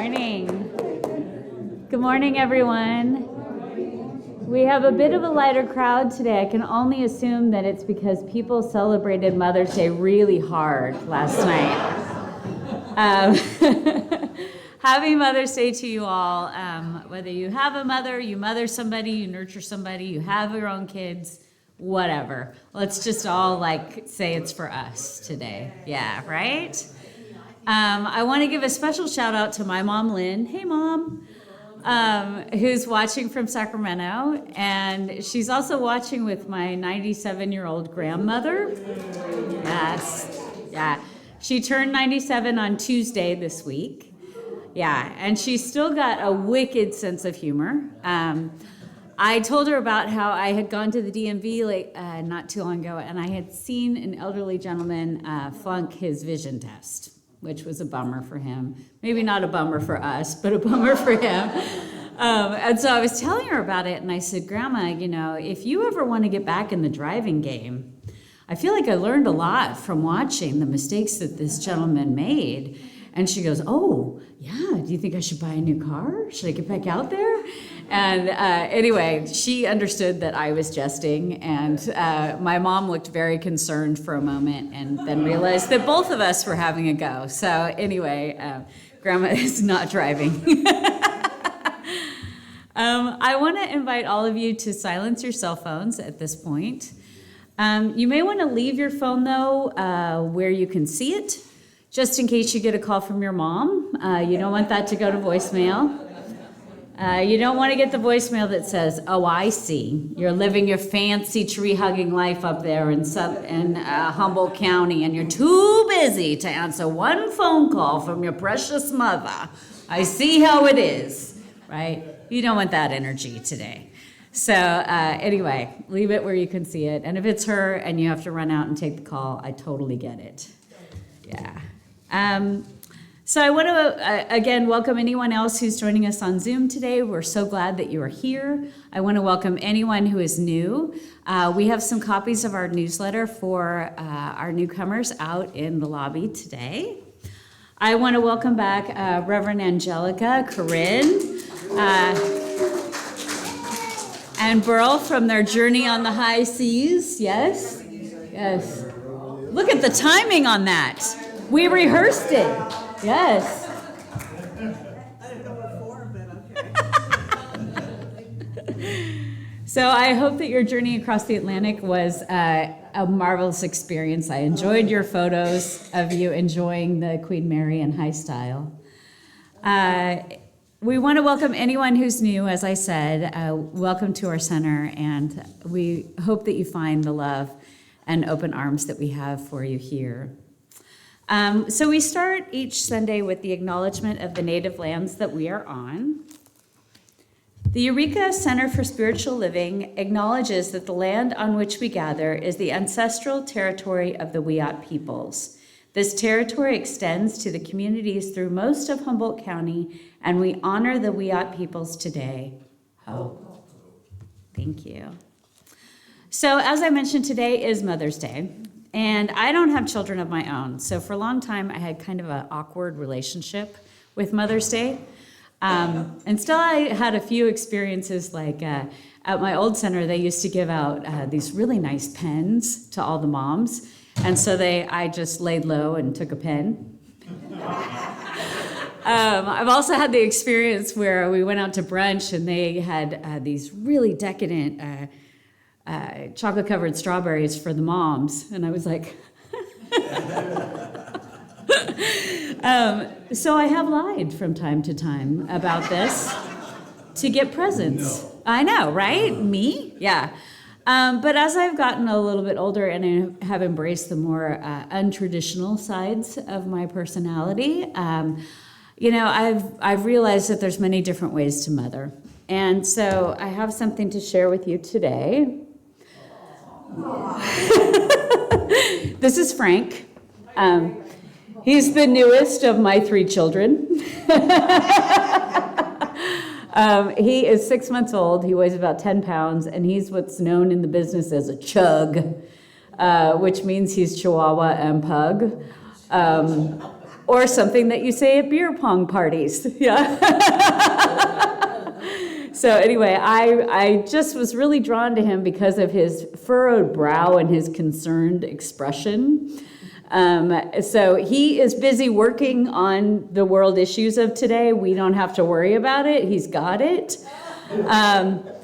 morning. Good morning, everyone. We have a bit of a lighter crowd today. I can only assume that it's because people celebrated Mother's Day really hard last night. Happy Mother's Day to you all. Whether you have a mother, you mother somebody, you nurture somebody, you have your own kids, whatever. Let's just all say it's for us today. Yeah, right? I want to give a special shout out to my mom, Lynn. Hey, Mom. Who's watching from Sacramento. And she's also watching with my 97-year-old grandmother. Yes. Yeah. She turned 97 on Tuesday this week. Yeah, and she's still got a wicked sense of humor. I told her about how I had gone to the DMV not too long ago, and I had seen an elderly gentleman flunk his vision test, which was a bummer for him. Maybe not a bummer for us, but a bummer for him. And so I was telling her about it, and I said, Grandma, if you ever want to get back in the driving game, I feel like I learned a lot from watching the mistakes that this gentleman made. And she goes, oh, yeah, do you think I should buy a new car? Should I get back out there? And anyway, she understood that I was jesting, and my mom looked very concerned for a moment and then realized that both of us were having a go. So anyway, Grandma is not driving. I want to invite all of you to silence your cell phones at this point. You may want to leave your phone, though, where you can see it, just in case you get a call from your mom. You don't want that to go to voicemail. You don't want to get the voicemail that says, oh, I see. You're living your fancy tree-hugging life up there in Humboldt County, and you're too busy to answer one phone call from your precious mother. I see how it is, right? You don't want that energy today. So anyway, leave it where you can see it. And if it's her and you have to run out and take the call, I totally get it. Yeah. So I want to, again, welcome anyone else who's joining us on Zoom today. We're so glad that you are here. I want to welcome anyone who is new. We have some copies of our newsletter for our newcomers out in the lobby today. I want to welcome back Reverend Angelica, Corinne, and Burl from their Journey on the High Seas. Yes? Yes. Look at the timing on that. We rehearsed it. Yes. I didn't know what for, but okay. So I hope that your journey across the Atlantic was a marvelous experience. I enjoyed your photos of you enjoying the Queen Mary in high style. We want to welcome anyone who's new, as I said. Welcome to our center, and we hope that you find the love and open arms that we have for you here. So we start each Sunday with the acknowledgement of the native lands that we are on. The Eureka Center for Spiritual Living acknowledges that the land on which we gather is the ancestral territory of the Wiyot peoples. This territory extends to the communities through most of Humboldt County, and we honor the Wiyot peoples today. Ho. Thank you. So as I mentioned, today is Mother's Day. And I don't have children of my own, so for a long time I had kind of an awkward relationship with Mother's Day. And still I had a few experiences at my old center, they used to give out these really nice pens to all the moms. And so I just laid low and took a pen. I've also had the experience where we went out to brunch and they had these really decadent chocolate-covered strawberries for the moms, and I was like, so I have lied from time to time about this to get presents. No. I know, right? Me? Yeah. But as I've gotten a little bit older and I have embraced the more untraditional sides of my personality, I've realized that there's many different ways to mother. And so I have something to share with you today. This is Frank. He's the newest of my 3 children. He is 6 months old. He weighs about 10 pounds, and he's what's known in the business as a chug, which means he's Chihuahua and Pug. Or something that you say at beer pong parties. Yeah. So anyway, I just was really drawn to him because of his furrowed brow and his concerned expression. So he is busy working on the world issues of today. We don't have to worry about it. He's got it.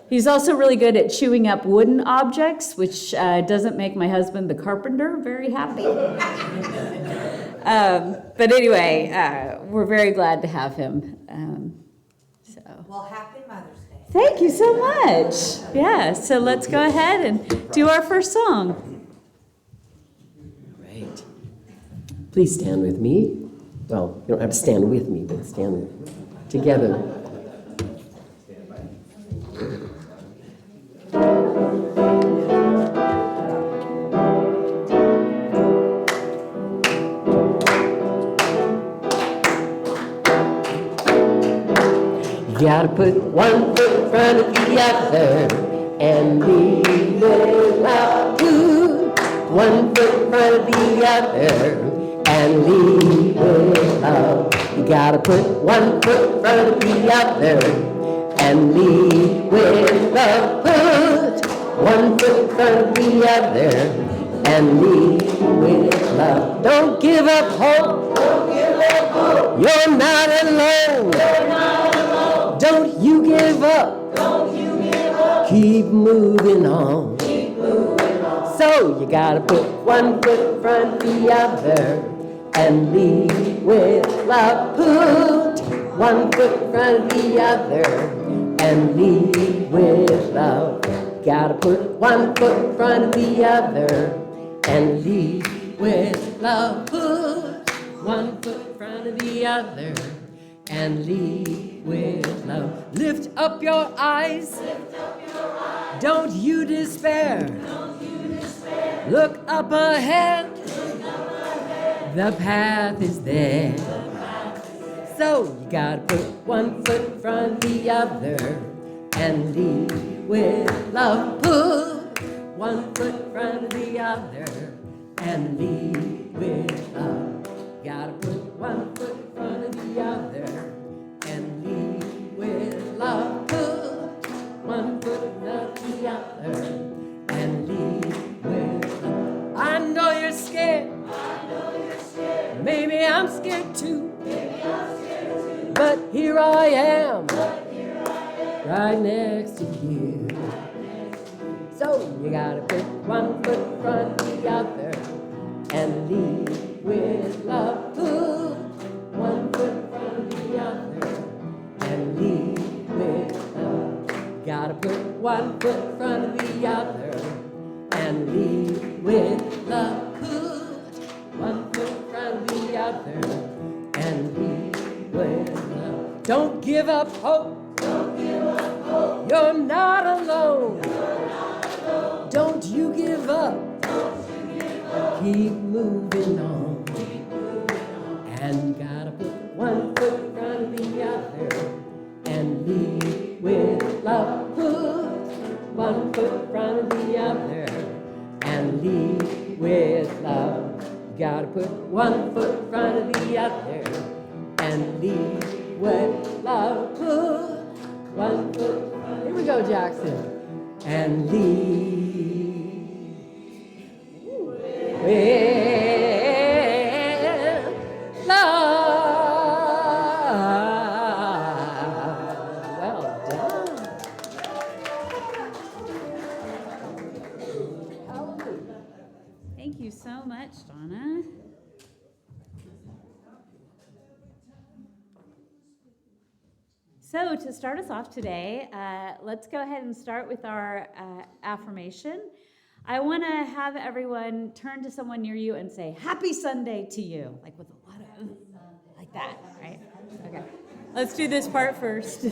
He's also really good at chewing up wooden objects, which doesn't make my husband, the carpenter, very happy. But anyway, we're very glad to have him. Well, happy Mother's Day. Thank you so much. Yeah, so let's go ahead and do our first song. Great. Please stand with me. Well, you don't have to stand with me, but stand together. Gotta put one foot in front of the other and leave it out. One foot in front of the other and leave it out. You gotta put one foot in front of the other and lead with love. Put one foot in front of the other and lead with love. Don't give up hope. Don't give up hope. You're not alone. You're not alone. Don't you give up. Don't you give up. Keep moving on. Keep moving on. So you gotta put one foot in front of the other and lead with love. Put one foot in front of the other and lead with love. Gotta put one foot in front of the other and lead with love. Put one foot in front of the other and lead with love. Lift up your eyes. Lift up your eyes. Don't you despair. Don't you despair. Look up ahead. Look up ahead. The path is there. So you gotta put one foot in front of the other and lead with love. Put one foot in front of the other and lead with love. Gotta put one foot in front of the other and lead with love. Put one foot in front of the other and lead with love. I know you're scared. I know you're scared. Maybe I'm scared too. Maybe I'm scared too. But here I am. Right next to you. So you gotta put one foot in front of the other and lead with love. Put one foot in front of the other and lead with love. Gotta put one foot in front of the other and lead with love. Put one foot in front of the other and lead with love. Don't give up hope. Don't give up hope. You're not alone. You're not alone. Don't you give up. Don't you give up. Keep moving on. Keep moving on. And gotta put one foot in front of the other and lead with love. Put one foot in front of the other and lead with love. Gotta put one foot in front of the other and lead with love. Put one foot, here we go, Jackson. And lead with love. Well done. Hallelujah. Thank you so much, Donna. So to start us off today, let's go ahead and start with our affirmation. I want to have everyone turn to someone near you and say, "Happy Sunday" to you, like with a lot of, like that, right? Okay, let's do this part first.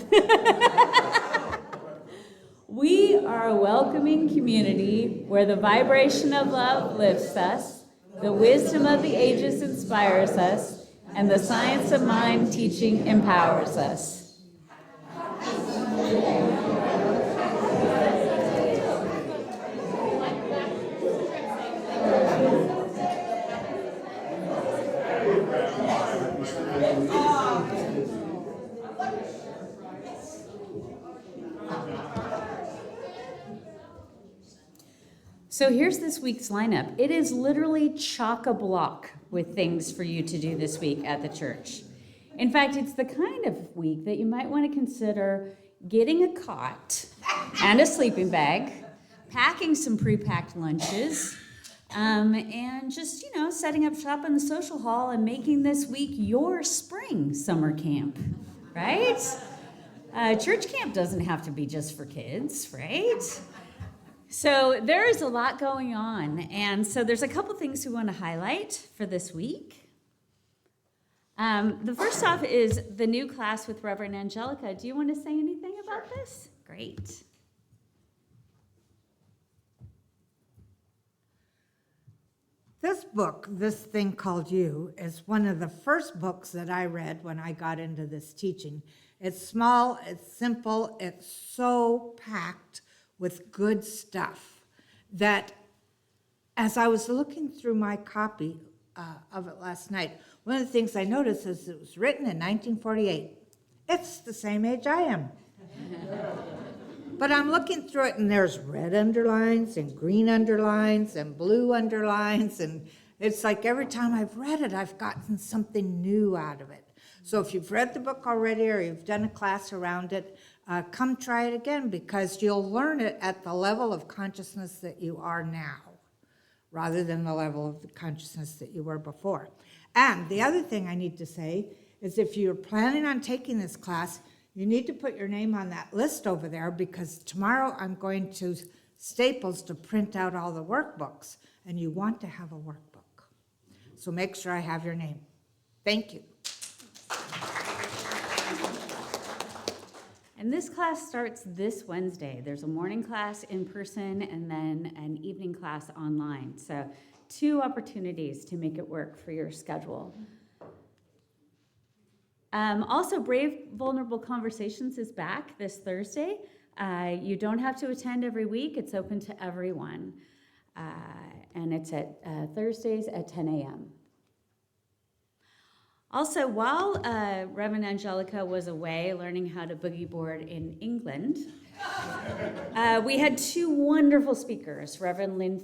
We are a welcoming community where the vibration of love lifts us, the wisdom of the ages inspires us, and the science of mind teaching empowers us. So here's this week's lineup. It is literally chock-a-block with things for you to do this week at the church. In fact, it's the kind of week that you might want to consider getting a cot and a sleeping bag, packing some pre-packed lunches, and just, setting up shop in the social hall and making this week your spring summer camp, right? Church camp doesn't have to be just for kids, right? So there is a lot going on, and so there's a couple things we want to highlight for this week. The first off is the new class with Reverend Angelica. Do you want to say anything about this? Great. This book, this thing called You, is one of the first books that I read when I got into this teaching. It's small, it's simple, it's so packed with good stuff that as I was looking through my copy of it last night, one of the things I noticed is it was written in 1948. It's the same age I am. But I'm looking through it, and there's red underlines and green underlines and blue underlines, and it's like every time I've read it, I've gotten something new out of it. So if you've read the book already or you've done a class around it, come try it again, because you'll learn it at the level of consciousness that you are now, rather than the level of the consciousness that you were before. And the other thing I need to say is if you're planning on taking this class, you need to put your name on that list over there, because tomorrow I'm going to Staples to print out all the workbooks, and you want to have a workbook. So make sure I have your name. Thank you. And this class starts this Wednesday. There's a morning class in person and then an evening class online. So 2 opportunities to make it work for your schedule. Also, Brave Vulnerable Conversations is back this Thursday. You don't have to attend every week. It's open to everyone. And it's at Thursdays at 10 a.m. Also, while Reverend Angelica was away learning how to boogie board in England, we had 2 wonderful speakers, Reverend Lynn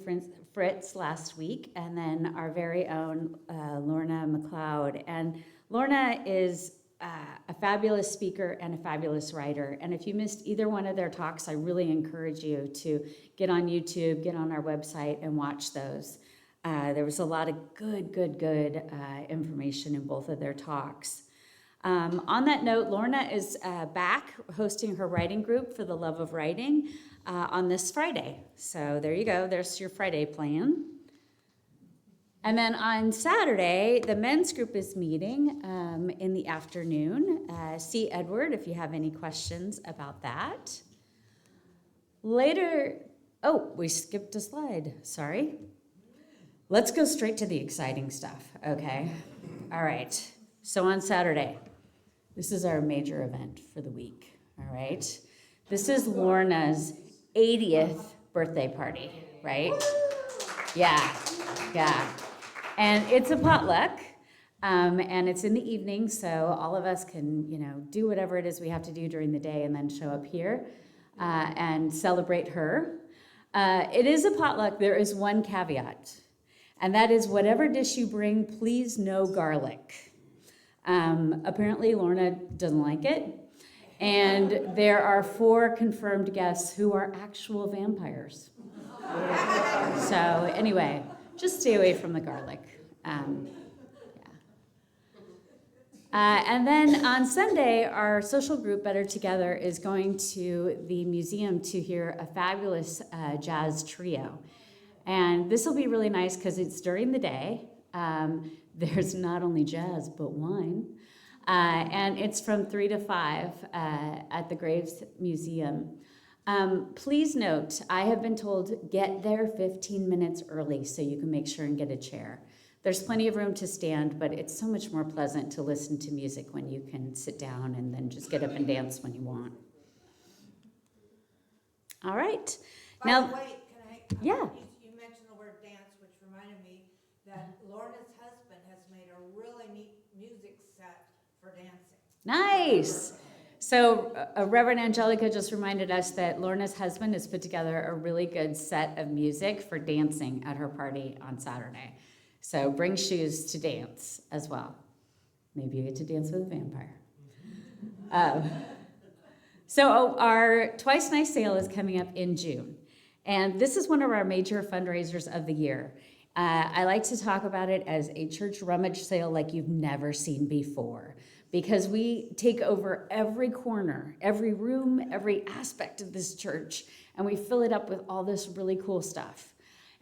Fritz last week, and then our very own Lorna McLeod. And Lorna is a fabulous speaker and a fabulous writer. And if you missed either one of their talks, I really encourage you to get on YouTube, get on our website, and watch those. There was a lot of good information in both of their talks. On that note, Lorna is back hosting her writing group for the Love of Writing on this Friday. So there you go. There's your Friday plan. And then on Saturday, the men's group is meeting in the afternoon. See Edward if you have any questions about that. Later, we skipped a slide. Sorry. Let's go straight to the exciting stuff, okay? All right, so on Saturday, this is our major event for the week, all right? This is Lorna's 80th birthday party, right? Yeah. And it's a potluck, and it's in the evening, so all of us can, do whatever it is we have to do during the day and then show up here and celebrate her. It is a potluck. There is one caveat. And that is whatever dish you bring, please no garlic. Apparently Lorna doesn't like it. And there are 4 confirmed guests who are actual vampires. So anyway, just stay away from the garlic. And then on Sunday, our social group, Better Together, is going to the museum to hear a fabulous jazz trio. And this will be really nice because it's during the day. There's not only jazz, but wine. And it's from 3 to 5 at the Graves Museum. Please note, I have been told get there 15 minutes early so you can make sure and get a chair. There's plenty of room to stand, but it's so much more pleasant to listen to music when you can sit down and then just get up and dance when you want. All right. By the way, can I? Yeah. You mentioned the word dance, which reminded me that Lorna's husband has made a really neat music set for dancing. Nice. So Reverend Angelica just reminded us that Lorna's husband has put together a really good set of music for dancing at her party on Saturday. So bring shoes to dance as well. Maybe you get to dance with a vampire. So our Twice Nice sale is coming up in June. And this is one of our major fundraisers of the year. I like to talk about it as a church rummage sale like you've never seen before, because we take over every corner, every room, every aspect of this church, and we fill it up with all this really cool stuff.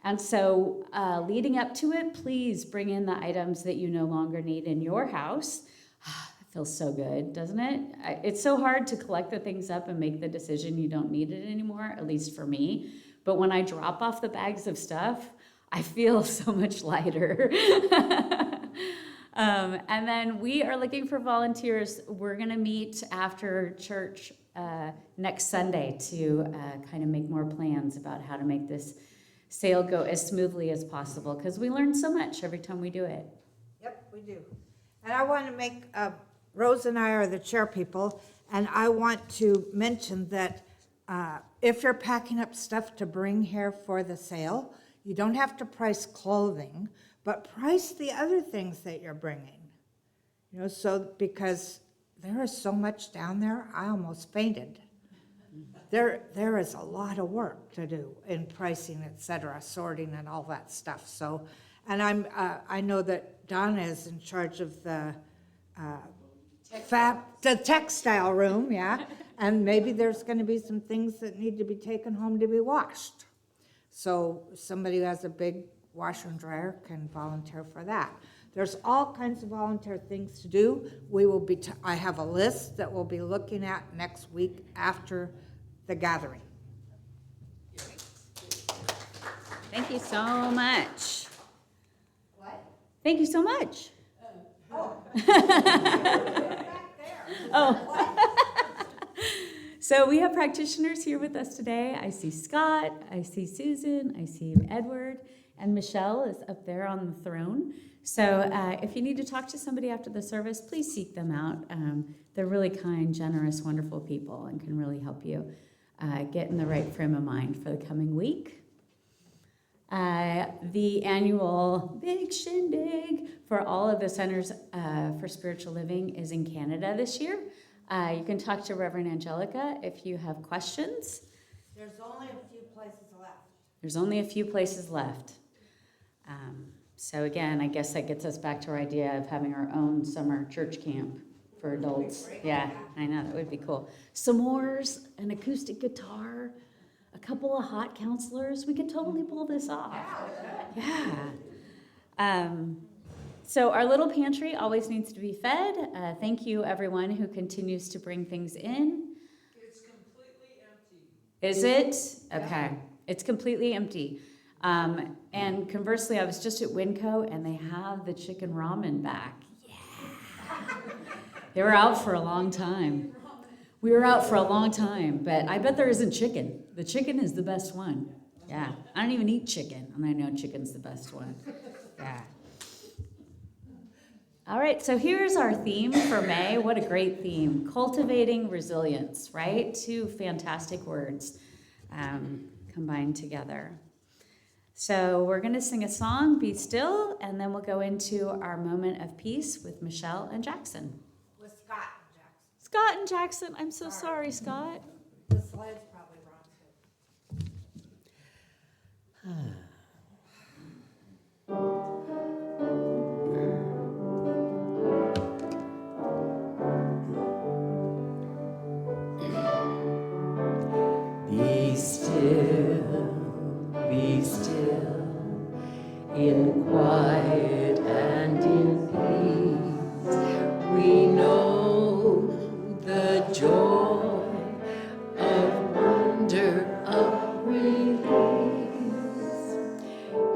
And so leading up to it, please bring in the items that you no longer need in your house. It feels so good, doesn't it? It's so hard to collect the things up and make the decision you don't need it anymore, at least for me. But when I drop off the bags of stuff, I feel so much lighter. And then we are looking for volunteers. We're going to meet after church next Sunday to kind of make more plans about how to make this sale go as smoothly as possible, because we learn so much every time we do it. Yep, we do. And I want to make, Rose and I are the chair people, and I want to mention that if you're packing up stuff to bring here for the sale, you don't have to price clothing, but price the other things that you're bringing. You know, so because there is so much down there, I almost fainted. There is a lot of work to do in pricing, et cetera, sorting and all that stuff. So, and I know that Donna is in charge of the textile room, yeah, and maybe there's going to be some things that need to be taken home to be washed. So somebody who has a big washer and dryer can volunteer for that. There's all kinds of volunteer things to do. We will be. I have a list that we'll be looking at next week after the gathering. Thank you so much. What? Thank you so much. Oh. Back there. Oh. So we have practitioners here with us today. I see Scott, I see Susan, I see Edward, and Michelle is up there on the throne. So if you need to talk to somebody after the service, please seek them out. They're really kind, generous, wonderful people and can really help you get in the right frame of mind for the coming week. The annual big shindig for all of the centers for spiritual living is in Canada this year. You can talk to Reverend Angelica if you have questions. There's only a few places left. There's only a few places left. So again, I guess that gets us back to our idea of having our own summer church camp for adults. Yeah, I know, that would be cool. S'mores, an acoustic guitar, a couple of hot counselors. We could totally pull this off. Yeah. So our little pantry always needs to be fed. Thank you, everyone who continues to bring things in. It's completely empty. Is it? Okay. It's completely empty. And conversely, I was just at Winco, and they have the chicken ramen back. Yeah. They were out for a long time. We were out for a long time, but I bet there isn't chicken. The chicken is the best one. Yeah. I don't even eat chicken, and I know chicken's the best one. Yeah. All right, so here's our theme for May. What a great theme. Cultivating resilience, right? Two fantastic words combined together. So we're going to sing a song, Be Still, and then we'll go into our moment of peace with Michelle and Jackson. With Scott and Jackson. Scott and Jackson, I'm so sorry, Scott. The slide's probably wrong Be still, in quiet and in peace. We know the joy of wonder of release.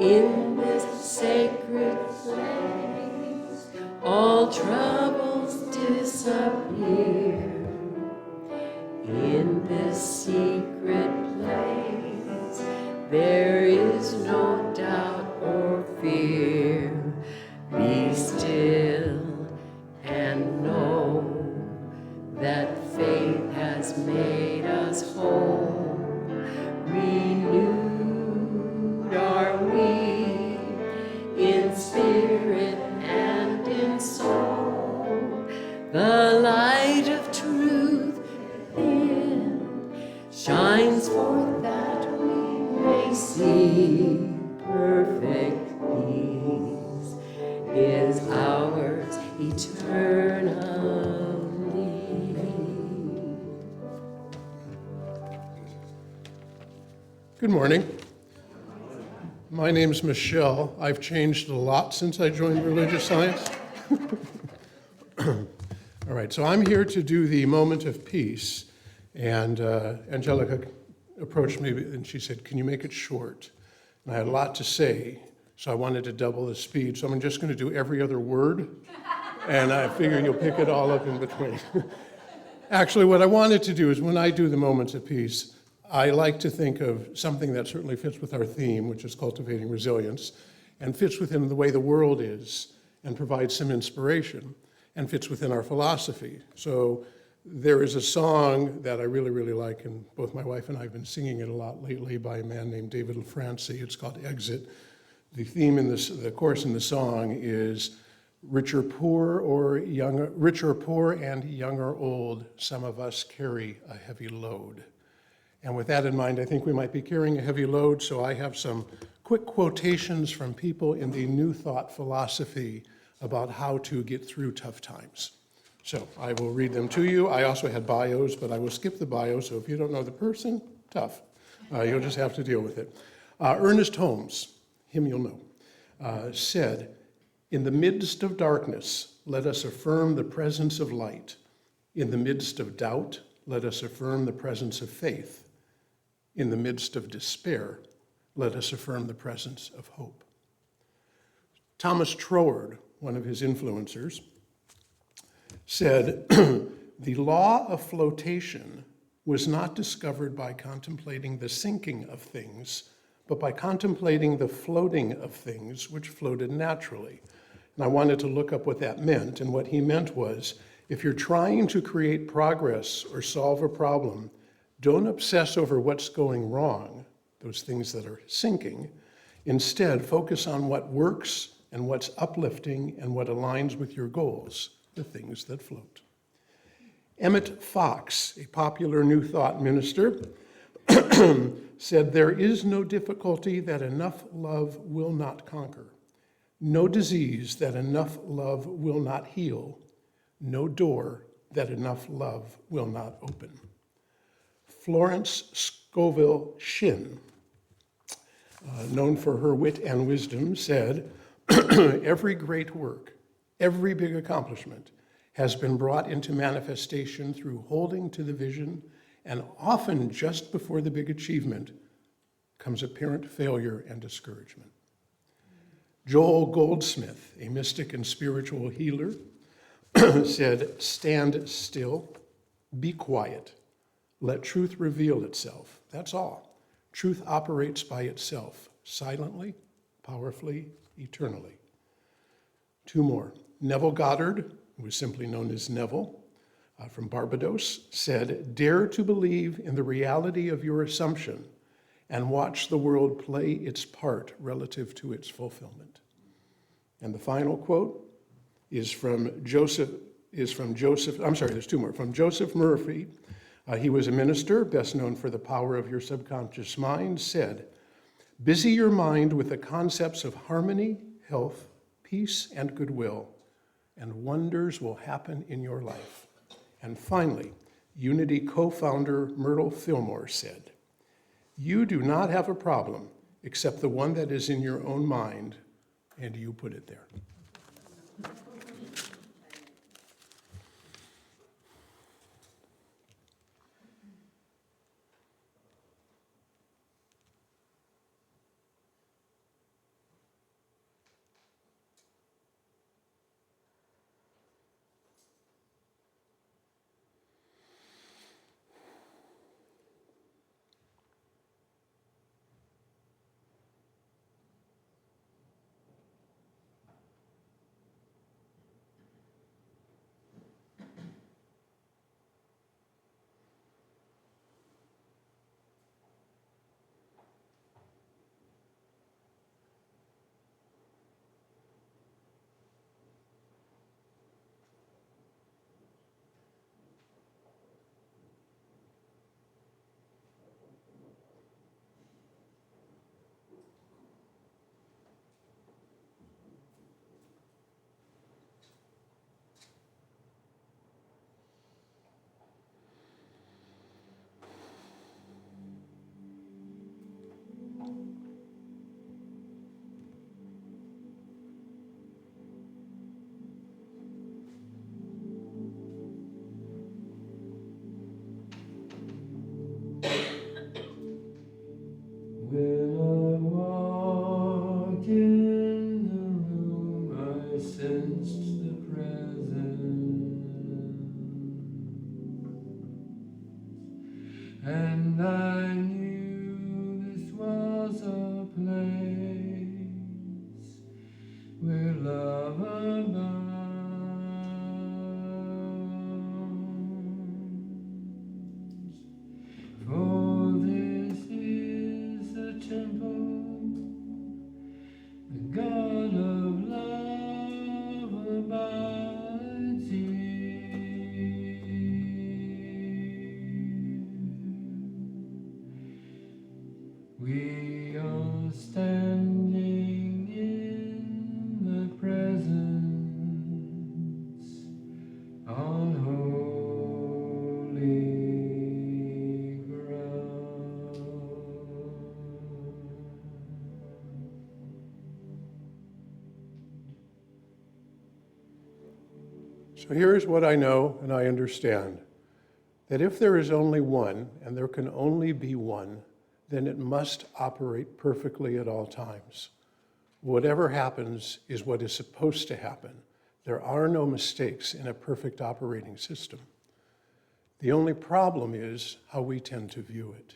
In this sacred place, all troubles disappear. In this secret place, there is no doubt or fear. Be still and know that faith has made us whole. Renewed are we in spirit and in soul. The light of truth within shines forth that we may see. Perfect peace is ours eternally. Good morning. My name's Michelle. I've changed a lot since I joined religious science. All right, so I'm here to do the moment of peace. And Angelica approached me and she said, "Can you make it short?" And I had a lot to say, so I wanted to double the speed. So I'm just going to do every other word, and I figure you'll pick it all up in between. Actually, what I wanted to do is when I do the moments of peace, I like to think of something that certainly fits with our theme, which is cultivating resilience, and fits within the way the world is, and provides some inspiration, and fits within our philosophy. So there is a song that I really, really like, and both my wife and I have been singing it a lot lately by a man named David LaFranci. It's called Exit. The theme in this, the chorus in the song is rich or poor and young or old, some of us carry a heavy load. And with that in mind, I think we might be carrying a heavy load, so I have some quick quotations from people in the New Thought philosophy about how to get through tough times. So I will read them to you. I also had bios, but I will skip the bio, so if you don't know the person, tough. You'll just have to deal with it. Ernest Holmes, him you'll know, said, "In the midst of darkness, let us affirm the presence of light. In the midst of doubt, let us affirm the presence of faith. In the midst of despair, let us affirm the presence of hope." Thomas Troward, one of his influencers, said, "The law of flotation was not discovered by contemplating the sinking of things, but by contemplating the floating of things which floated naturally." And I wanted to look up what that meant, and what he meant was, if you're trying to create progress or solve a problem, don't obsess over what's going wrong, those things that are sinking. Instead, focus on what works and what's uplifting and what aligns with your goals, the things that float. Emmett Fox, a popular New Thought minister, said, "There is no difficulty that enough love will not conquer, no disease that enough love will not heal, no door that enough love will not open." Florence Scovel Shinn, known for her wit and wisdom, said, "Every great work, every big accomplishment has been brought into manifestation through holding to the vision, and often just before the big achievement comes apparent failure and discouragement." Joel Goldsmith, a mystic and spiritual healer, said, "Stand still, be quiet, let truth reveal itself. That's all. Truth operates by itself, silently, powerfully, eternally." Two more. Neville Goddard, who was simply known as Neville, from Barbados, said, "Dare to believe in the reality of your assumption and watch the world play its part relative to its fulfillment." And the final quote is from Joseph, there's two more, from Joseph Murphy. He was a minister, best known for The Power of Your Subconscious Mind, said, "Busy your mind with the concepts of harmony, health, peace, and goodwill, and wonders will happen in your life." And finally, Unity co-founder Myrtle Fillmore said, "You do not have a problem except the one that is in your own mind, and you put it there." and I knew this was a place where love abounds. For this is the temple the God of love abides here. We are standing in the presence on holy ground. So here's what I know and I understand, that if there is only one, and there can only be one, then it must operate perfectly at all times. Whatever happens is what is supposed to happen. There are no mistakes in a perfect operating system. The only problem is how we tend to view it.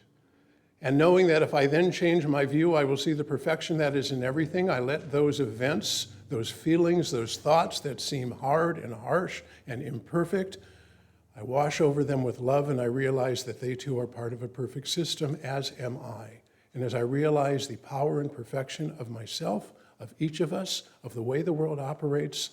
And knowing that if I then change my view, I will see the perfection that is in everything, I let those events, those feelings, those thoughts that seem hard and harsh and imperfect, I wash over them with love, and I realize that they too are part of a perfect system, as am I. And as I realize the power and perfection of myself, of each of us, of the way the world operates,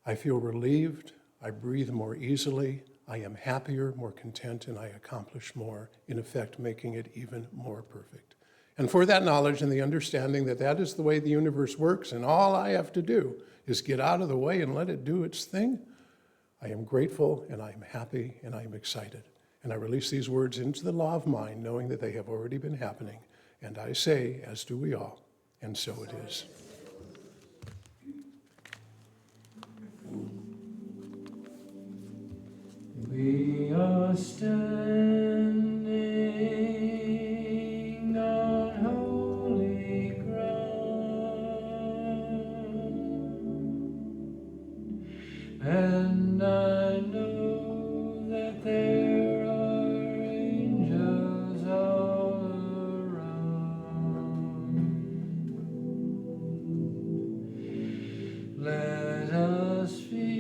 I feel relieved, I breathe more easily, I am happier, more content, and I accomplish more, in effect making it even more perfect. And for that knowledge and the understanding that that is the way the universe works, and all I have to do is get out of the way and let it do its thing, I am grateful, and I am happy, and I am excited. And I release these words into the law of mind, knowing that they have already been happening. And I say, as do we all, and so it is. We are standing on holy ground, and I know that there are angels all around. Let us feel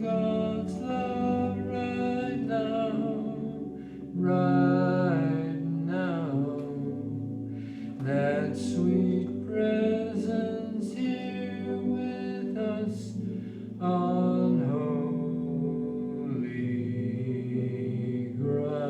God's love right now, that sweet presence here with us on holy ground.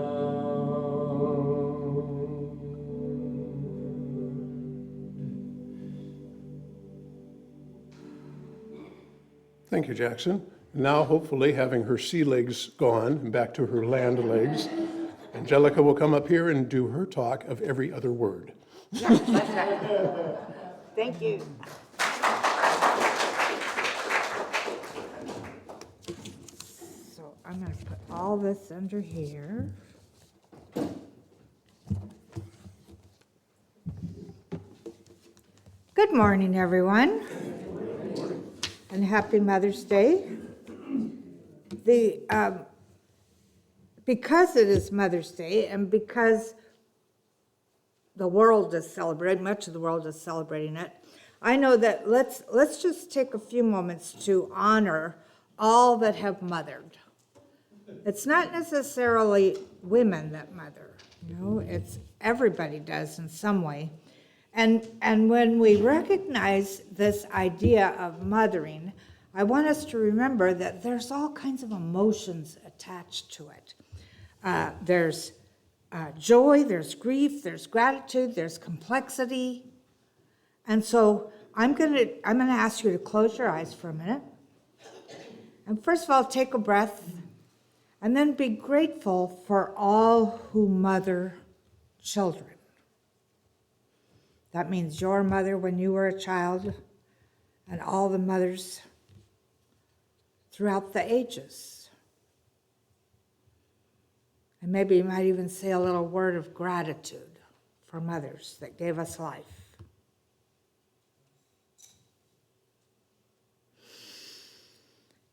Thank you, Jackson. Now, hopefully, having her sea legs gone and back to her land legs, Angelica will come up here and do her talk of every other word. Thank you. So I'm going to put all this under here. Good morning, everyone. And happy Mother's Day. Because it is Mother's Day, and because the world is celebrating, much of the world is celebrating it, I know that let's just take a few moments to honor all that have mothered. It's not necessarily women that mother, it's everybody does in some way. And when we recognize this idea of mothering, I want us to remember that there's all kinds of emotions attached to it. There's joy, there's grief, there's gratitude, there's complexity. And so I'm gonna ask you to close your eyes for a minute. And first of all, take a breath, and then be grateful for all who mother children. That means your mother when you were a child, and all the mothers throughout the ages. And maybe you might even say a little word of gratitude for mothers that gave us life.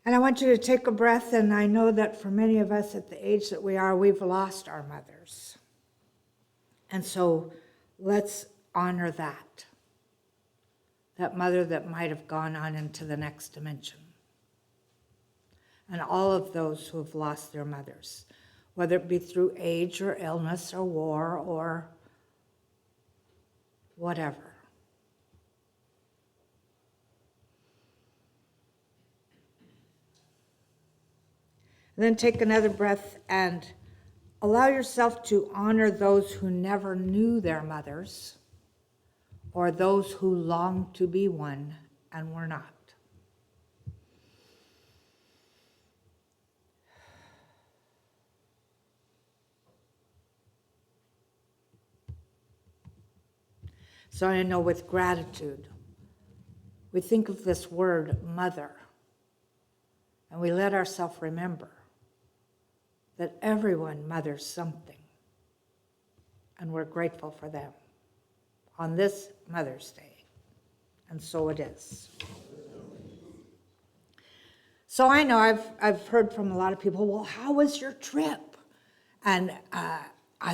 And I want you to take a breath, and I know that for many of us at the age that we are, we've lost our mothers. And so let's honor that mother that might have gone on into the next dimension. And all of those who have lost their mothers, whether it be through age or illness or war or whatever. And then take another breath and allow yourself to honor those who never knew their mothers or those who longed to be one and were not. So I know with gratitude, we think of this word mother, and we let ourselves remember that everyone mothers something, and we're grateful for them on this Mother's Day, and so it is. So I know I've heard from a lot of people, well, how was your trip? And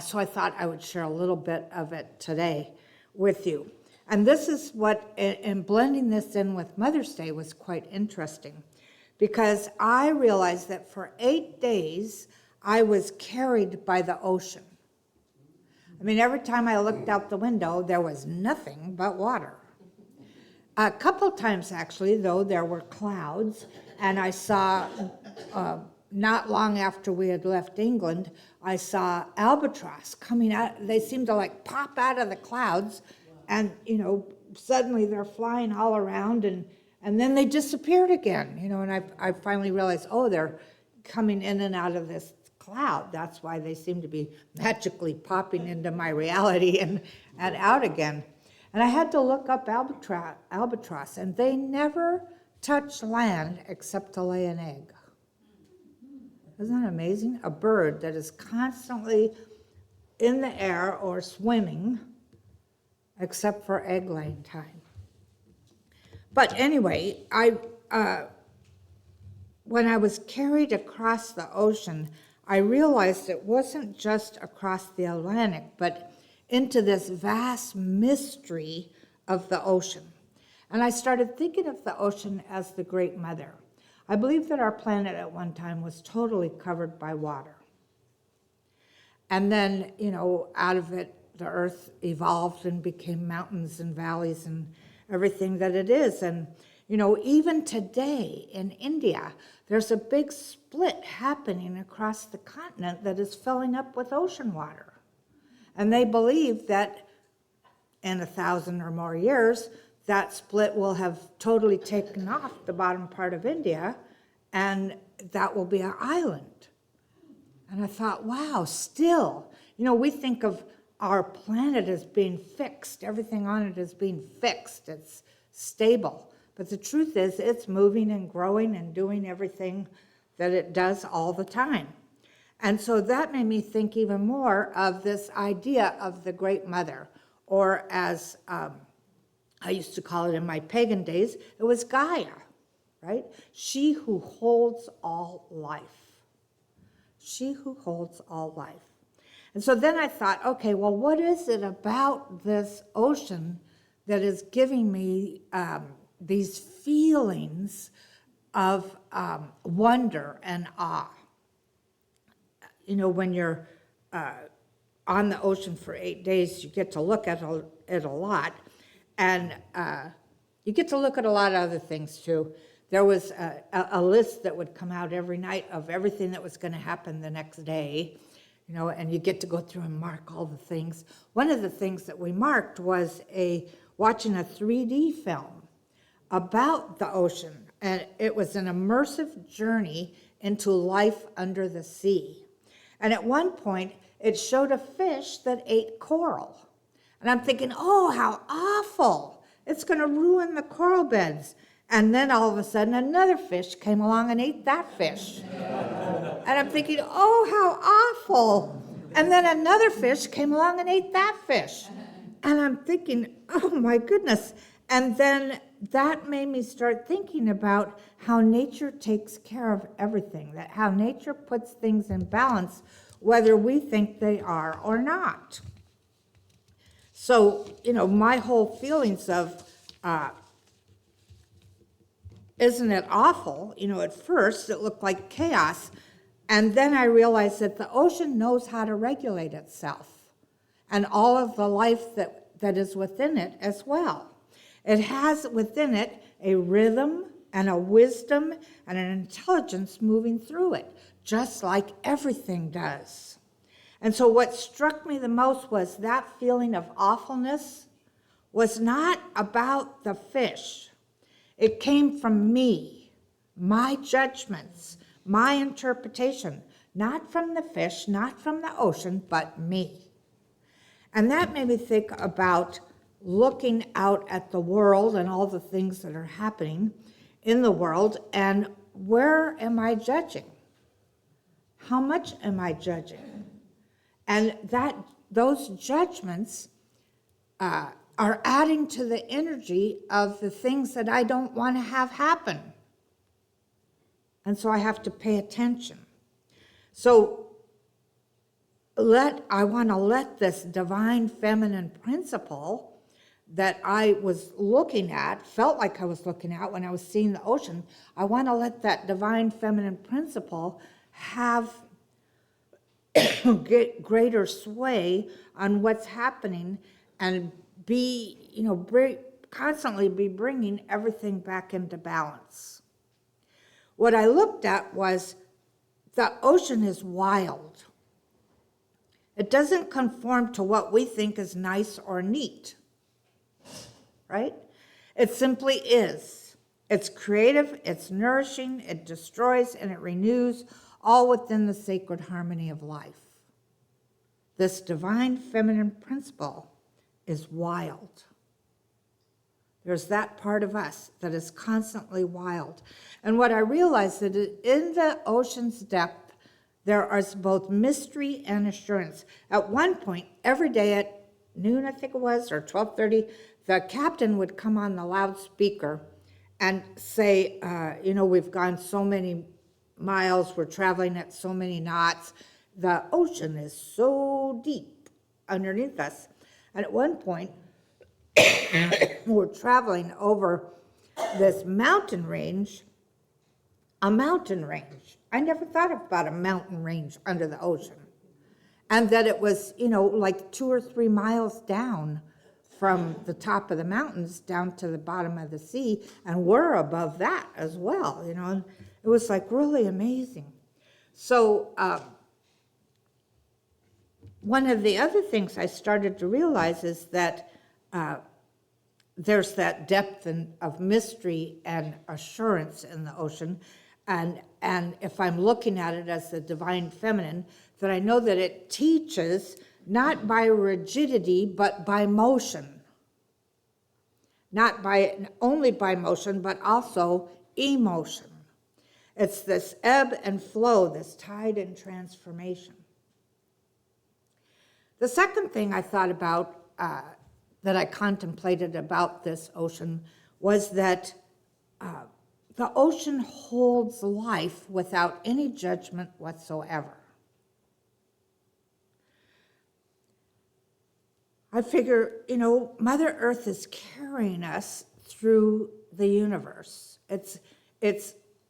so I thought I would share a little bit of it today with you. And this is what, and blending this in with Mother's Day was quite interesting, because I realized that for 8 days, I was carried by the ocean. I mean, every time I looked out the window, there was nothing but water. A couple times, actually, though, there were clouds, and I saw, not long after we had left England, I saw albatross coming out. They seemed to like pop out of the clouds, and, you know, suddenly they're flying all around, and then they disappeared again, you know, and I finally realized, oh, they're coming in and out of this cloud. That's why they seem to be magically popping into my reality and out again. And I had to look up albatross, and they never touch land except to lay an egg. Isn't that amazing? A bird that is constantly in the air or swimming, except for egg laying time. But anyway, when I was carried across the ocean, I realized it wasn't just across the Atlantic, but into this vast mystery of the ocean. And I started thinking of the ocean as the Great Mother. I believe that our planet at one time was totally covered by water. And then, you know, out of it, the earth evolved and became mountains and valleys and everything that it is. And, you know, even today in India, there's a big split happening across the continent that is filling up with ocean water. And they believe that in 1,000 or more years, that split will have totally taken off the bottom part of India, and that will be our island. And I thought, wow, still, you know, we think of our planet as being fixed, everything on it as being fixed, it's stable. But the truth is, it's moving and growing and doing everything that it does all the time. And so that made me think even more of this idea of the Great Mother, or as I used to call it in my pagan days, it was Gaia, right? She who holds all life. She who holds all life. And so then I thought, okay, well, what is it about this ocean that is giving me these feelings of wonder and awe? You know, when you're on the ocean for 8 days, you get to look at it a lot. And you get to look at a lot of other things, too. There was a list that would come out every night of everything that was going to happen the next day, you know, and you get to go through and mark all the things. One of the things that we marked was watching a 3D film about the ocean, and it was an immersive journey into life under the sea. And at one point, it showed a fish that ate coral. And I'm thinking, oh, how awful. It's going to ruin the coral beds. And then all of a sudden, another fish came along and ate that fish. And I'm thinking, oh, how awful. And then another fish came along and ate that fish. And I'm thinking, oh, my goodness. And then that made me start thinking about how nature takes care of everything, that how nature puts things in balance, whether we think they are or not. So, my whole feelings of, isn't it awful? At first it looked like chaos. And then I realized that the ocean knows how to regulate itself and all of the life that is within it as well. It has within it a rhythm and a wisdom and an intelligence moving through it, just like everything does. And so what struck me the most was that feeling of awfulness was not about the fish. It came from me, my judgments, my interpretation, not from the fish, not from the ocean, but me. And that made me think about looking out at the world and all the things that are happening in the world, and where am I judging? How much am I judging? And those judgments are adding to the energy of the things that I don't want to have happen. And so I have to pay attention. So I want to let this divine feminine principle that I was looking at, felt like I was looking at when I was seeing the ocean, I want to let that divine feminine principle have get greater sway on what's happening and be, constantly be bringing everything back into balance. What I looked at was the ocean is wild. It doesn't conform to what we think is nice or neat, right? It simply is. It's creative, it's nourishing, it destroys, and it renews, all within the sacred harmony of life. This divine feminine principle is wild. There's that part of us that is constantly wild. And what I realized that in the ocean's depth, there is both mystery and assurance. At one point, every day at noon, I think it was, or 12:30, the captain would come on the loudspeaker and say, we've gone so many miles, we're traveling at so many knots. The ocean is so deep underneath us. And at one point, we're traveling over this mountain range, a mountain range. I never thought about a mountain range under the ocean. And that it was, like 2 or 3 miles down from the top of the mountains down to the bottom of the sea, and we're above that as well, and it was like really amazing. So one of the other things I started to realize is that there's that depth of mystery and assurance in the ocean, and if I'm looking at it as the divine feminine, that I know that it teaches not by rigidity, but by motion. Not only by motion, but also emotion. It's this ebb and flow, this tide and transformation. The second thing I thought about, that I contemplated about this ocean, was that the ocean holds life without any judgment whatsoever. I figure, Mother Earth is carrying us through the universe. It's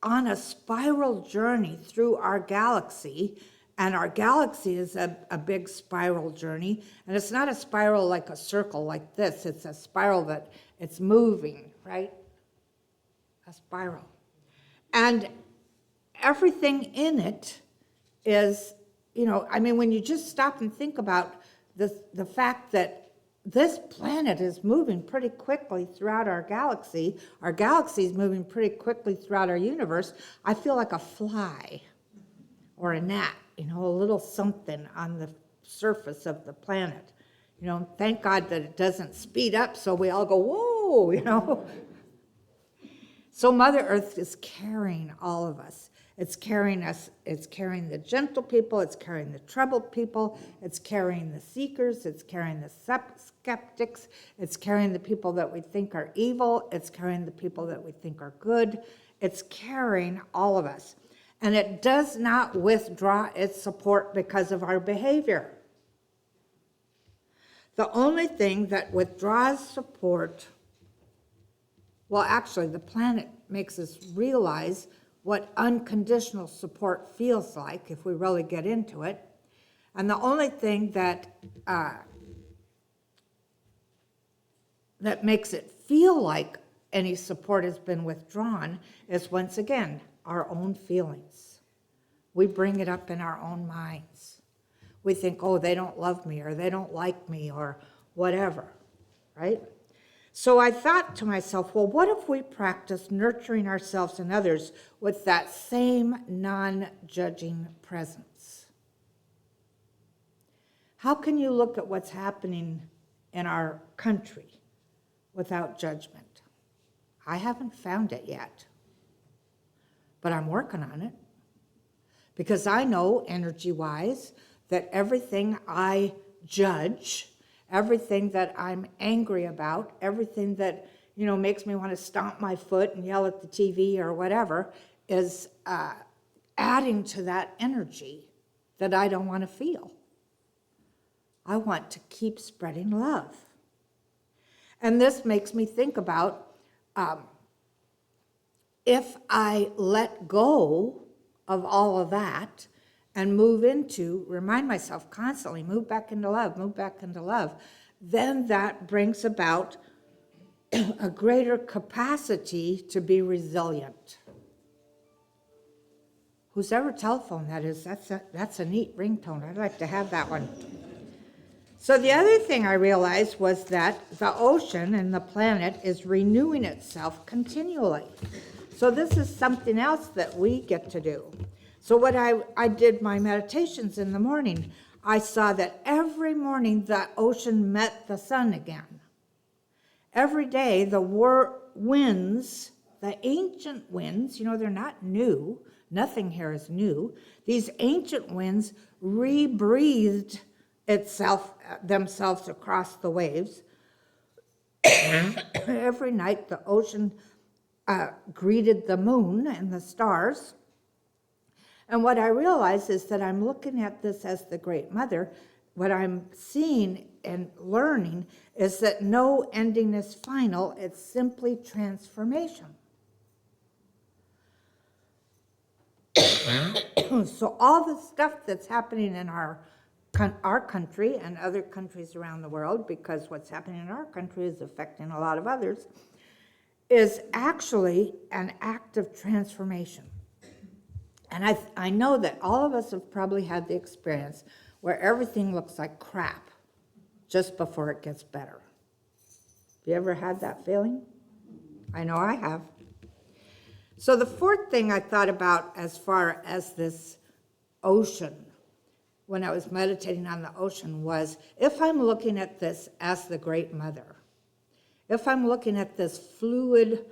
on a spiral journey through our galaxy, and our galaxy is a big spiral journey, and it's not a spiral like a circle like this. It's a spiral that it's moving, right? A spiral. And everything in it is, when you just stop and think about the fact that this planet is moving pretty quickly throughout our galaxy is moving pretty quickly throughout our universe, I feel like a fly or a gnat, a little something on the surface of the planet. Thank God that it doesn't speed up so we all go, whoa, So Mother Earth is carrying all of us. It's carrying us, it's carrying the gentle people, it's carrying the troubled people, it's carrying the seekers, it's carrying the skeptics, it's carrying the people that we think are evil, it's carrying the people that we think are good. It's carrying all of us. And it does not withdraw its support because of our behavior. The only thing that withdraws support, well, actually, the planet makes us realize what unconditional support feels like if we really get into it. And the only thing that makes it feel like any support has been withdrawn is, once again, our own feelings. We bring it up in our own minds. We think, oh, they don't love me, or they don't like me, or whatever, right? So I thought to myself, well, what if we practice nurturing ourselves and others with that same non-judging presence? How can you look at what's happening in our country without judgment? I haven't found it yet, but I'm working on it, because I know, energy-wise, that everything I judge, everything that I'm angry about, everything that, makes me want to stomp my foot and yell at the TV or whatever, is adding to that energy that I don't want to feel. I want to keep spreading love. And this makes me think about if I let go of all of that and remind myself constantly, move back into love, then that brings about a greater capacity to be resilient. Whose ever telephone that is, that's a neat ringtone. I'd like to have that one. So the other thing I realized was that the ocean and the planet is renewing itself continually. So this is something else that we get to do. So what I did my meditations in the morning, I saw that every morning the ocean met the sun again. Every day the winds, the ancient winds, they're not new. Nothing here is new. These ancient winds rebreathed themselves across the waves. Every night the ocean greeted the moon and the stars. And what I realize is that I'm looking at this as the Great Mother. What I'm seeing and learning is that no ending is final. It's simply transformation. So all the stuff that's happening in our country and other countries around the world, because what's happening in our country is affecting a lot of others, is actually an act of transformation. And I know that all of us have probably had the experience where everything looks like crap just before it gets better. Have you ever had that feeling? I know I have. So the fourth thing I thought about as far as this ocean, when I was meditating on the ocean, was if I'm looking at this as the Great Mother, if I'm looking at this fluid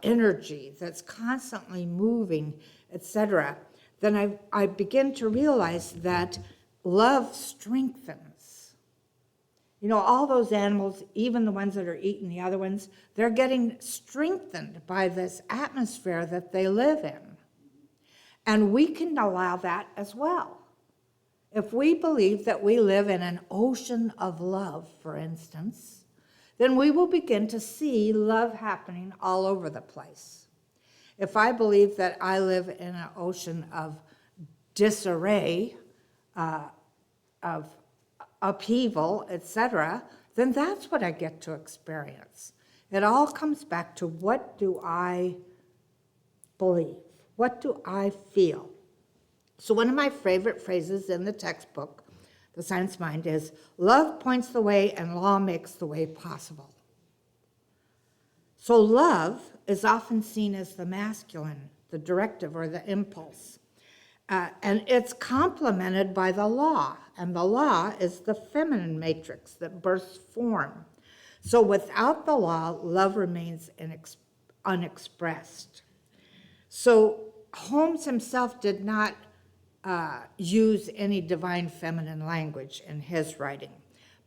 energy that's constantly moving, etc., then I begin to realize that love strengthens. All those animals, even the ones that are eating the other ones, they're getting strengthened by this atmosphere that they live in. And we can allow that as well. If we believe that we live in an ocean of love, for instance, then we will begin to see love happening all over the place. If I believe that I live in an ocean of disarray, of upheaval, etc., then that's what I get to experience. It all comes back to, what do I believe? What do I feel? So one of my favorite phrases in the textbook, The Science Mind, is, love points the way and law makes the way possible. So love is often seen as the masculine, the directive, or the impulse. And it's complemented by the law. And the law is the feminine matrix that bursts form. So without the law, love remains unexpressed. So Holmes himself did not use any divine feminine language in his writing.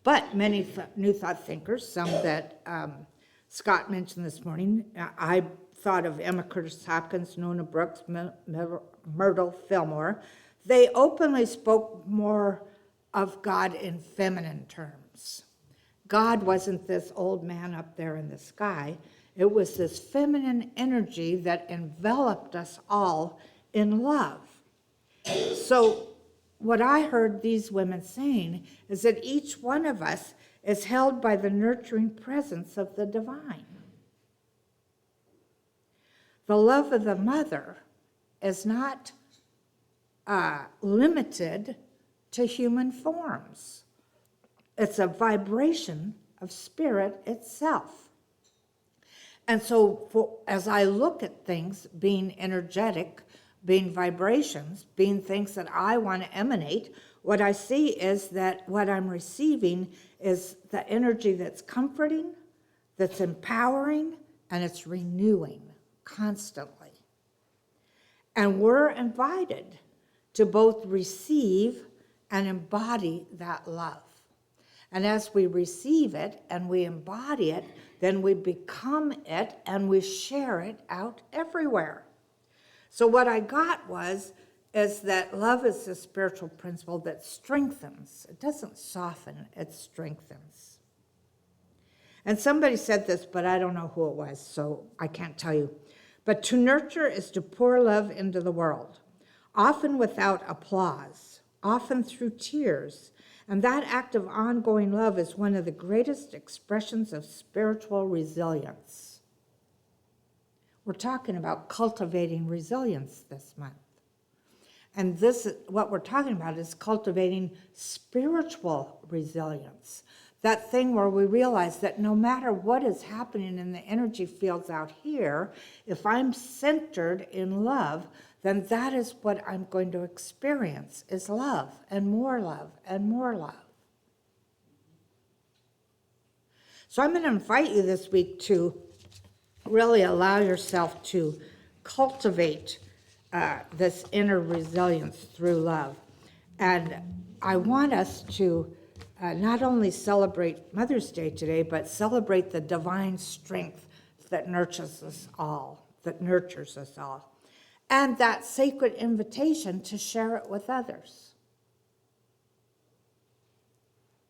But many New Thought thinkers, some that Scott mentioned this morning, I thought of Emma Curtis Hopkins, Nona Brooks, Myrtle Fillmore, they openly spoke more of God in feminine terms. God wasn't this old man up there in the sky. It was this feminine energy that enveloped us all in love. So what I heard these women saying is that each one of us is held by the nurturing presence of the divine. The love of the mother is not limited to human forms. It's a vibration of spirit itself. And so as I look at things being energetic, being vibrations, being things that I want to emanate, what I see is that what I'm receiving is the energy that's comforting, that's empowering, and it's renewing constantly. And we're invited to both receive and embody that love. And as we receive it and we embody it, then we become it and we share it out everywhere. So what I got is that love is a spiritual principle that strengthens. It doesn't soften, it strengthens. And somebody said this, but I don't know who it was, so I can't tell you. But to nurture is to pour love into the world, often without applause, often through tears. And that act of ongoing love is one of the greatest expressions of spiritual resilience. We're talking about cultivating resilience this month. And what we're talking about is cultivating spiritual resilience. That thing where we realize that no matter what is happening in the energy fields out here, if I'm centered in love, then that is what I'm going to experience, is love and more love and more love. So I'm going to invite you this week to really allow yourself to cultivate this inner resilience through love. And I want us to not only celebrate Mother's Day today, but celebrate the divine strength that nurtures us all, and that sacred invitation to share it with others.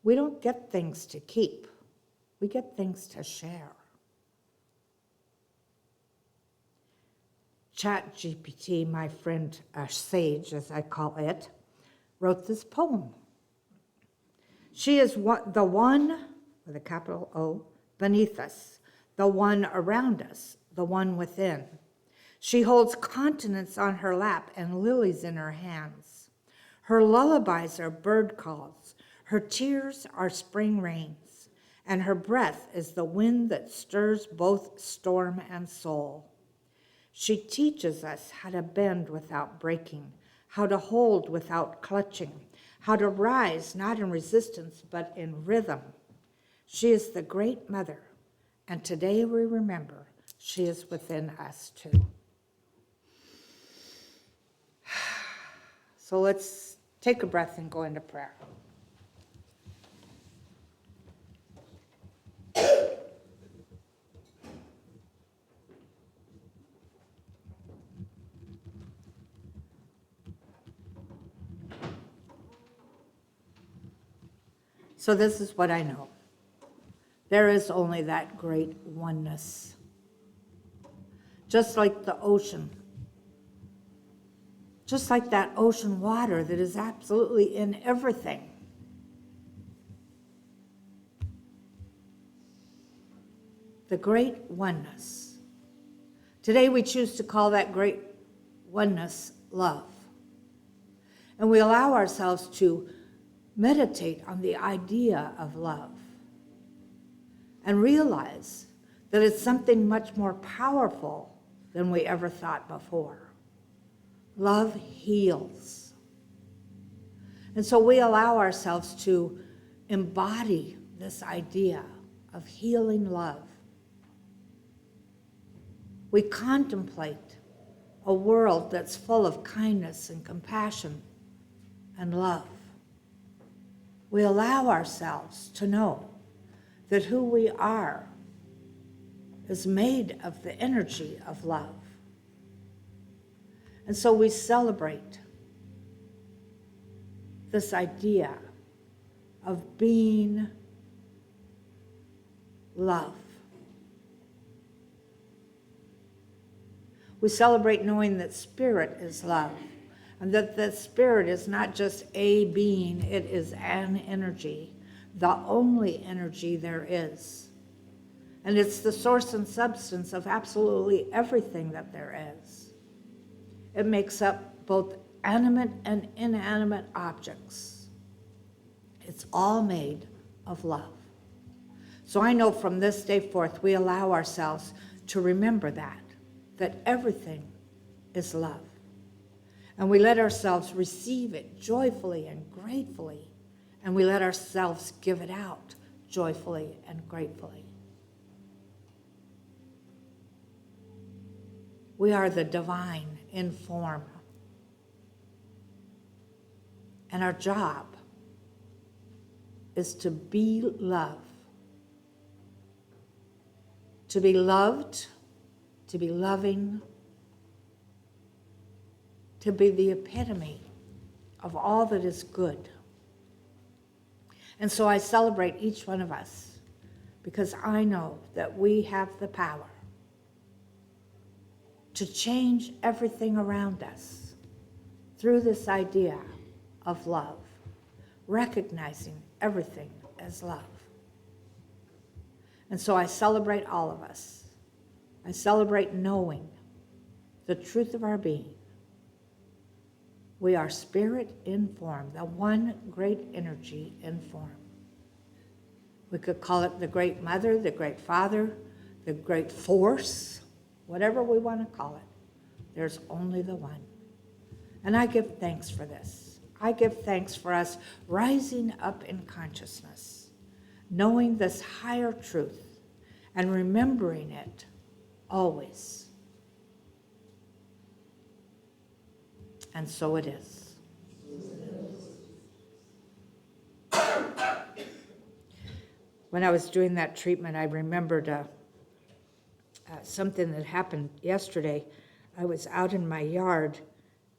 We don't get things to keep. We get things to share. ChatGPT, my friend Sage, as I call it, wrote this poem. She is the one, with a capital O, beneath us, the one around us, the one within. She holds continents on her lap and lilies in her hands. Her lullabies are bird calls, her tears are spring rains, and her breath is the wind that stirs both storm and soul. She teaches us how to bend without breaking, how to hold without clutching, how to rise not in resistance but in rhythm. She is the great mother, and today we remember she is within us too. So let's take a breath and go into prayer. So this is what I know. There is only that great oneness. Just like the ocean. Just like that ocean water that is absolutely in everything. The great oneness. Today we choose to call that great oneness love. And we allow ourselves to meditate on the idea of love and realize that it's something much more powerful than we ever thought before. Love heals. And so we allow ourselves to embody this idea of healing love. We contemplate a world that's full of kindness and compassion and love. We allow ourselves to know that who we are is made of the energy of love. And so we celebrate this idea of being love. We celebrate knowing that spirit is love, and that the spirit is not just a being, it is an energy, the only energy there is. And it's the source and substance of absolutely everything that there is. It makes up both animate and inanimate objects. It's all made of love. So I know from this day forth, we allow ourselves to remember that everything is love. And we let ourselves receive it joyfully and gratefully, and we let ourselves give it out joyfully and gratefully. We are the divine in form. And our job is to be love. To be loved, to be loving, to be the epitome of all that is good. And so I celebrate each one of us because I know that we have the power to change everything around us through this idea of love, recognizing everything as love. And so I celebrate all of us. I celebrate knowing the truth of our being. We are spirit in form, the one great energy in form. We could call it the great mother, the great father, the great force, whatever we want to call it. There's only the one. And I give thanks for this. I give thanks for us rising up in consciousness, knowing this higher truth and remembering it always. And so it is. When I was doing that treatment, I remembered something that happened yesterday. I was out in my yard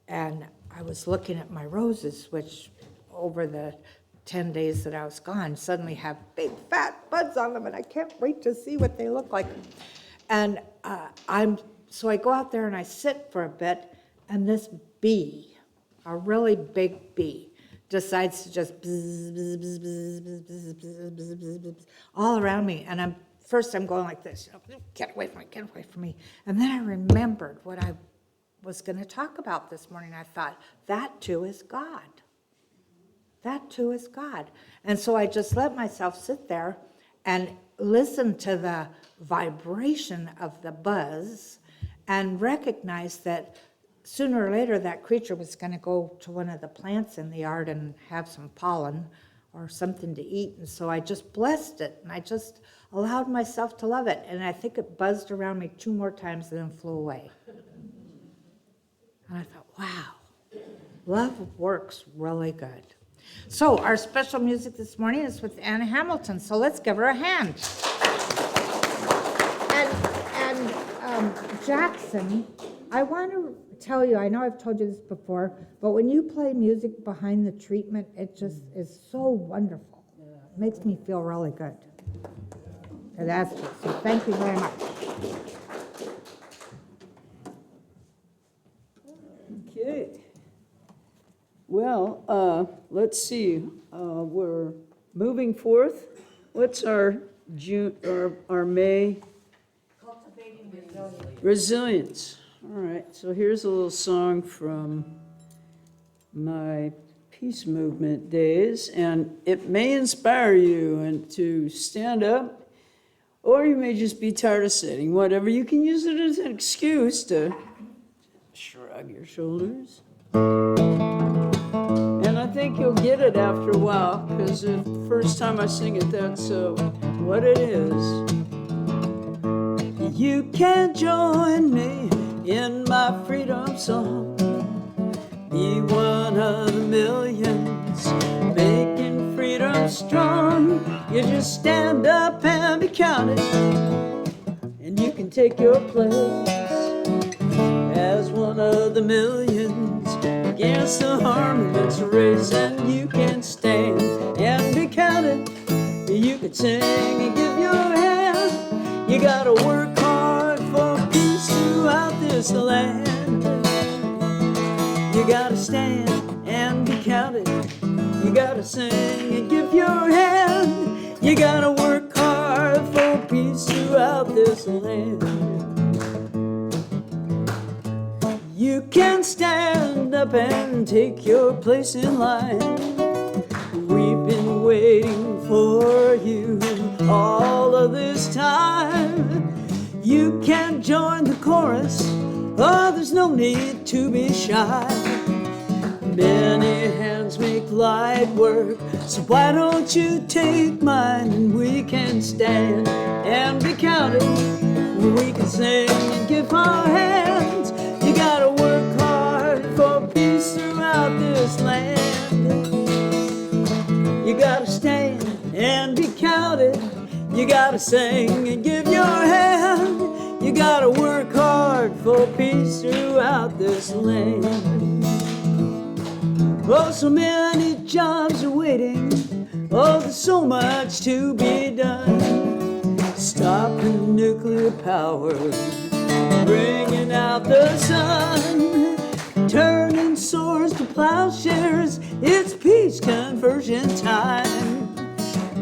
and I was looking at my roses, which over the 10 days that I was gone suddenly have big fat buds on them, and I can't wait to see what they look like. And so I go out there and I sit for a bit, and this bee, a really big bee, decides to just bzz, bzz, bzz, bzz, bzz, bzz, bzz, bzz, bzz, bzz, all around me. And I'm going like this, get away from me, get away from me. And then I remembered what I was going to talk about this morning. I thought, that too is God. That too is God. And so I just let myself sit there and listen to the vibration of the buzz and recognize that sooner or later that creature was going to go to one of the plants in the yard and have some pollen or something to eat. And so I just blessed it, and I just allowed myself to love it. And I think it buzzed around me 2 more times and then flew away. And I thought, wow, love works really good. So our special music this morning is with Anna Hamilton, so let's give her a hand. And Jackson, I want to tell you, I know I've told you this before, but when you play music behind the treatment, it just is so wonderful. It makes me feel really good. And that's it. So thank you very much. Okay. Well, let's see. We're moving forth. What's our June or our May? Cultivating resilience. Resilience. All right. So here's a little song from my peace movement days, and it may inspire you and to stand up, or you may just be tired of sitting. Whatever. You can use it as an excuse to shrug your shoulders. And I think you'll get it after a while, because the first time I sing it, that's what it is. You can join me in my freedom song. Be one of the millions making freedom strong. You just stand up and be counted, and you can take your place as one of the millions against the armaments race. And you can stand and be counted. You can sing and give your hand. You gotta work hard for peace throughout this land. You gotta stand and be counted. You gotta sing and give your hand. You gotta work hard for peace throughout this land. You can stand up and take your place in line. We've been waiting for you all of this time. You can join the chorus. Oh, there's no need to be shy. Many hands make light work, so why don't you take mine and we can stand and be counted. We can sing and give our hands. You gotta work hard for peace throughout this land. You gotta stand and be counted. You gotta sing and give your hand. You gotta work hard for peace throughout this land. Oh, so many jobs are waiting. Oh, there's so much to be done. Stopping nuclear power, bringing out the sun, turning swords to plowshares. It's peace conversion time.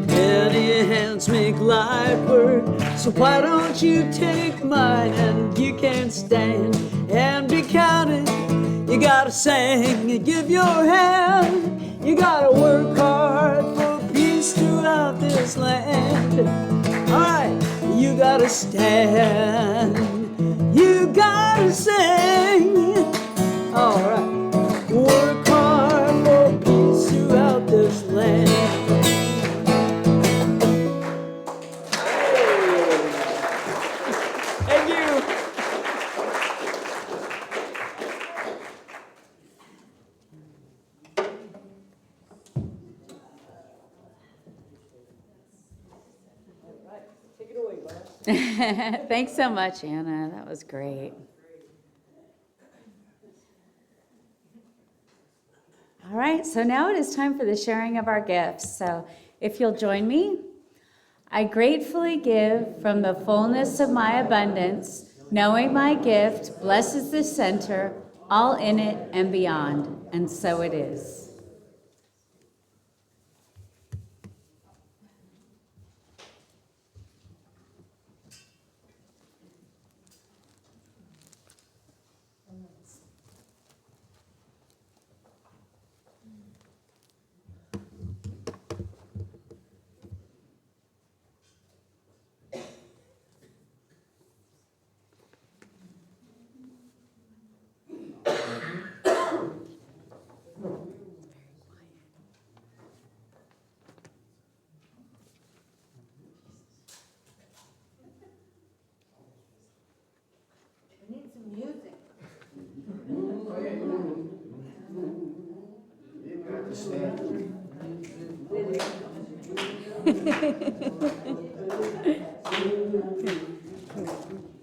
Many hands make light work, so why don't you take mine and you can stand and be counted. You gotta sing and give your hand. You gotta work hard for peace throughout this land. Alright, you gotta stand. You gotta sing. Alright, work hard for peace throughout this land. Thank you. Take it away, Bob. Thanks so much, Anna. That was great. All right, so now it is time for the sharing of our gifts. So if you'll join me. I gratefully give from the fullness of my abundance, knowing my gift blesses the center, all in it and beyond. And so it is.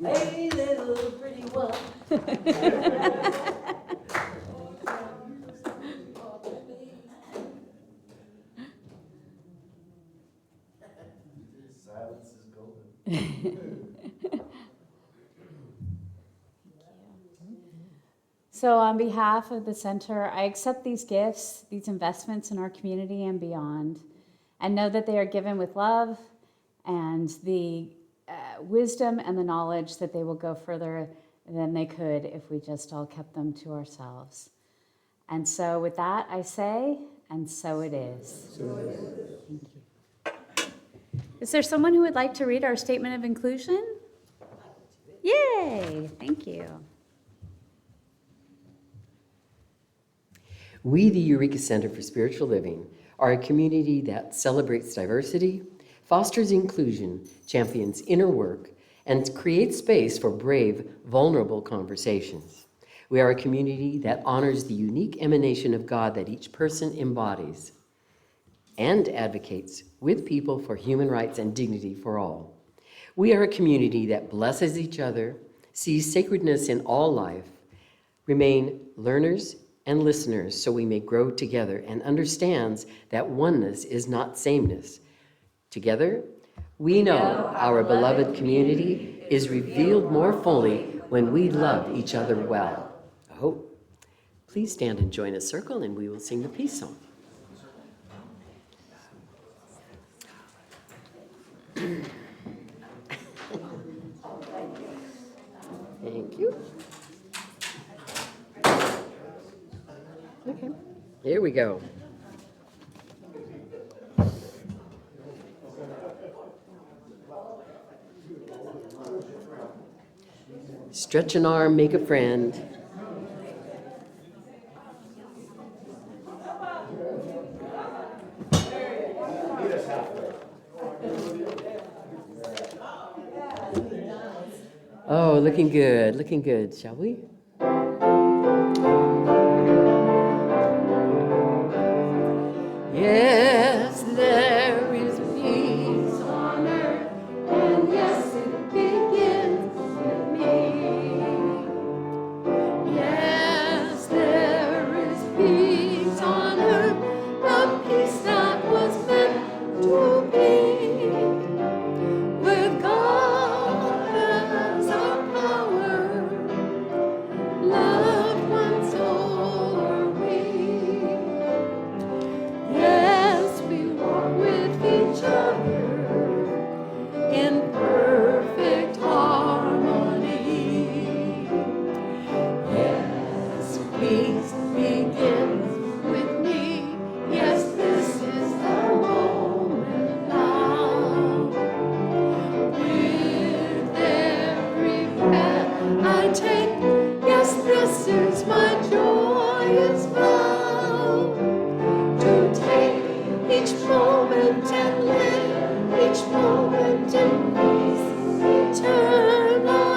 Hey, little pretty one. Silence is golden. So on behalf of the center, I accept these gifts, these investments in our community and beyond, and know that they are given with love and the wisdom and the knowledge that they will go further than they could if we just all kept them to ourselves. And so with that, I say, and so it is. Thank you. Is there someone who would like to read our statement of inclusion? Yay, thank you. We, the Eureka Center for Spiritual Living, are a community that celebrates diversity, fosters inclusion, champions inner work, and create space for brave, vulnerable conversations. We are a community that honors the unique emanation of God that each person embodies and advocates with people for human rights and dignity for all. We are a community that blesses each other, sees sacredness in all life, remain learners and listeners so we may grow together, and understands that oneness is not sameness. Together, we know our beloved community is revealed more fully when we love each other well. I hope. Please stand and join a circle and we will sing the peace song. Thank you. Okay, here we go. Stretch an arm, make a friend. Oh, looking good, shall we? Yes, there is peace on earth, and yes, it begins with me. Yes, there is peace on earth, the peace that was meant to be. With God as our power, loved ones all are we. Yes, we walk with each other in perfect harmony. Yes, peace begins with me. Yes, this is the moment now. With every breath I take, yes, this is my joyous vow. To take each moment and live each moment in peace eternally.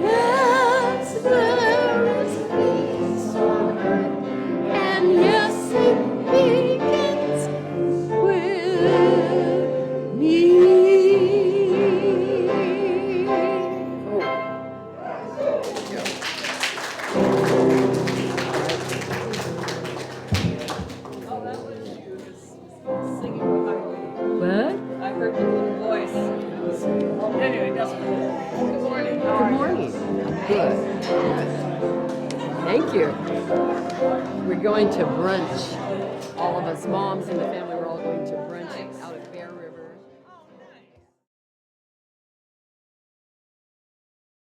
Yes, there is peace on earth, and yes, it begins with me. Singing behind me. What? I heard your little voice. Anyway, that's cool. Good morning. How Good are you? morning. Good. Thank you. We're going to brunch. All of us moms in the family, we're all going to brunch.